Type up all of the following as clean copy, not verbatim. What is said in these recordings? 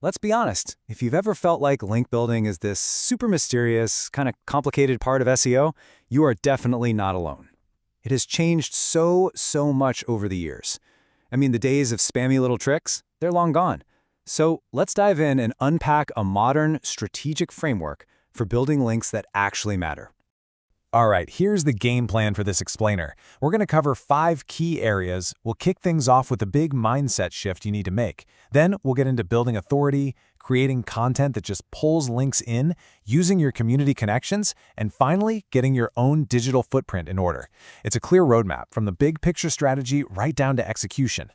Let's be honest, if you've ever felt like link building is this super mysterious, kind of complicated part of SEO, you are definitely not alone. It has changed so much over the years. I mean, the days of spammy little tricks, they're long gone. So let's dive in and unpack a modern, strategic framework for building links that actually matter. All right, here's the game plan for this explainer. We're going to cover 5 key areas. We'll kick things off with a big mindset shift you need to make. Then we'll get into building authority, creating content that just pulls links in, using your community connections, and finally, getting your own digital footprint in order. It's a clear roadmap from the big picture strategy right down to execution.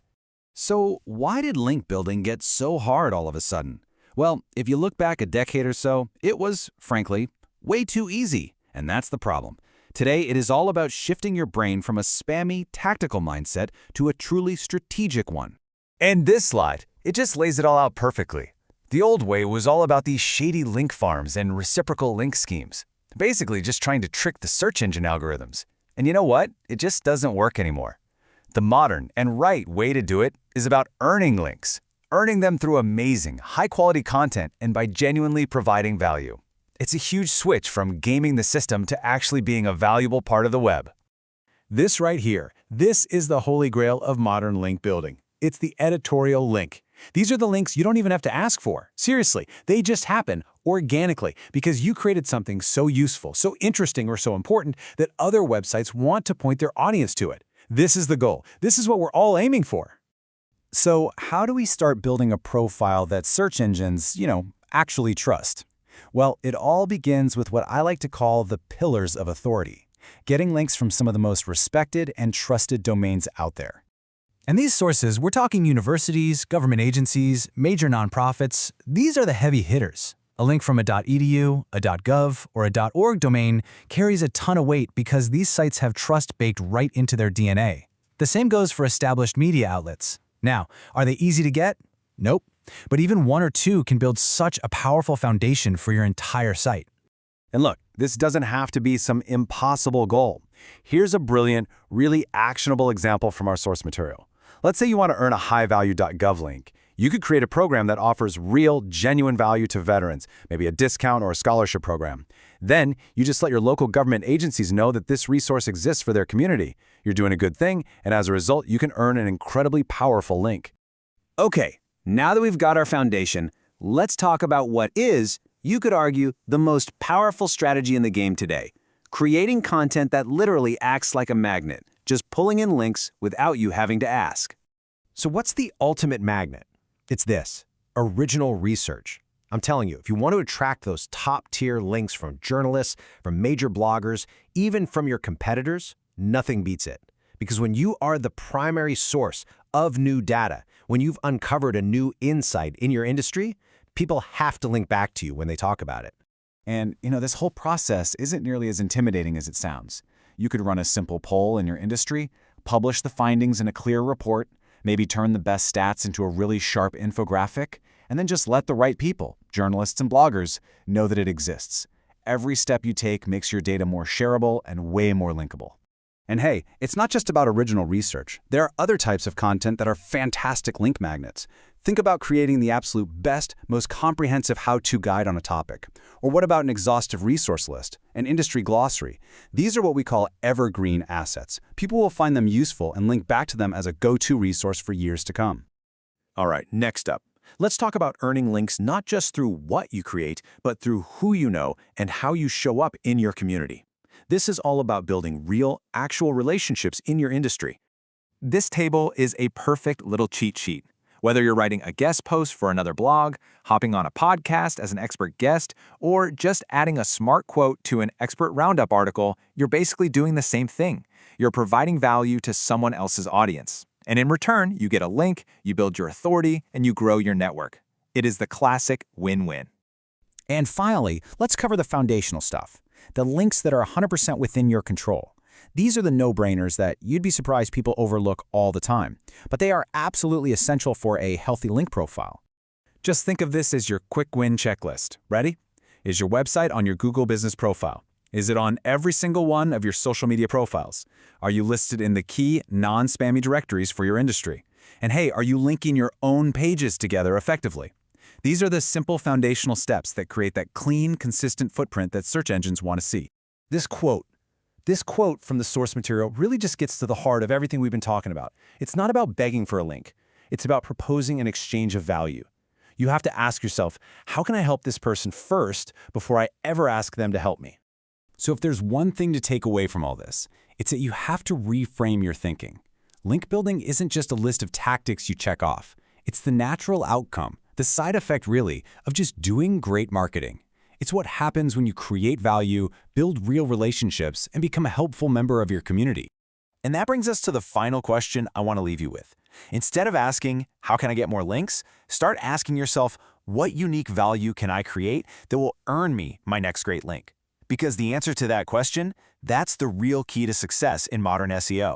So why did link building get so hard all of a sudden? Well, if you look back a decade or so, it was, frankly, way too easy. And that's the problem. Today, it is all about shifting your brain from a spammy, tactical mindset to a truly strategic one. And this slide, it just lays it all out perfectly. The old way was all about these shady link farms and reciprocal link schemes, basically just trying to trick the search engine algorithms. And you know what? It just doesn't work anymore. The modern and right way to do it is about earning links, earning them through amazing, high-quality content and by genuinely providing value. It's a huge switch from gaming the system to actually being a valuable part of the web. This right here, this is the holy grail of modern link building. It's the editorial link. These are the links you don't even have to ask for. Seriously, they just happen organically because you created something so useful, so interesting, or so important that other websites want to point their audience to it. This is the goal. This is what we're all aiming for. So how do we start building a profile that search engines, actually trust? Well, it all begins with what I like to call the pillars of authority, getting links from some of the most respected and trusted domains out there. And these sources, we're talking universities, government agencies, major nonprofits. These are the heavy hitters. A link from a .edu, a .gov, or a .org domain carries a ton of weight because these sites have trust baked right into their DNA. The same goes for established media outlets. Now, are they easy to get? Nope. But even 1 or 2 can build such a powerful foundation for your entire site. And look, this doesn't have to be some impossible goal. Here's a brilliant, really actionable example from our source material. Let's say you want to earn a high-value .gov link. You could create a program that offers real, genuine value to veterans, maybe a discount or a scholarship program. Then, you just let your local government agencies know that this resource exists for their community. You're doing a good thing, and as a result, you can earn an incredibly powerful link. Okay, now that we've got our foundation, let's talk about what is, you could argue, the most powerful strategy in the game today. Creating content that literally acts like a magnet, just pulling in links without you having to ask. So what's the ultimate magnet? It's this: original research. I'm telling you, if you want to attract those top-tier links from journalists, from major bloggers, even from your competitors, nothing beats it. Because when you are the primary source of new data, when you've uncovered a new insight in your industry, people have to link back to you when they talk about it. And, this whole process isn't nearly as intimidating as it sounds. You could run a simple poll in your industry, publish the findings in a clear report, maybe turn the best stats into a really sharp infographic, and then just let the right people, journalists and bloggers, know that it exists. Every step you take makes your data more shareable and way more linkable. And hey, it's not just about original research. There are other types of content that are fantastic link magnets. Think about creating the absolute best, most comprehensive how-to guide on a topic. Or what about an exhaustive resource list, an industry glossary? These are what we call evergreen assets. People will find them useful and link back to them as a go-to resource for years to come. All right, next up, let's talk about earning links not just through what you create, but through who you know and how you show up in your community. This is all about building real, actual relationships in your industry. This table is a perfect little cheat sheet. Whether you're writing a guest post for another blog, hopping on a podcast as an expert guest, or just adding a smart quote to an expert roundup article, you're basically doing the same thing. You're providing value to someone else's audience. And in return, you get a link, you build your authority, and you grow your network. It is the classic win-win. And finally, let's cover the foundational stuff, the links that are 100% within your control. These are the no-brainers that you'd be surprised people overlook all the time, but they are absolutely essential for a healthy link profile. Just think of this as your quick win checklist. Ready? Is your website on your Google Business Profile? Is it on every single one of your social media profiles? Are you listed in the key non-spammy directories for your industry? And hey, are you linking your own pages together effectively? These are the simple foundational steps that create that clean, consistent footprint that search engines want to see. This quote from the source material really just gets to the heart of everything we've been talking about. It's not about begging for a link. It's about proposing an exchange of value. You have to ask yourself, how can I help this person first before I ever ask them to help me? So if there's one thing to take away from all this, it's that you have to reframe your thinking. Link building isn't just a list of tactics you check off. It's the natural outcome, the side effect really, of just doing great marketing. It's what happens when you create value, build real relationships, and become a helpful member of your community. And that brings us to the final question I want to leave you with. Instead of asking, how can I get more links? Start asking yourself, what unique value can I create that will earn me my next great link? Because the answer to that question, that's the real key to success in modern SEO.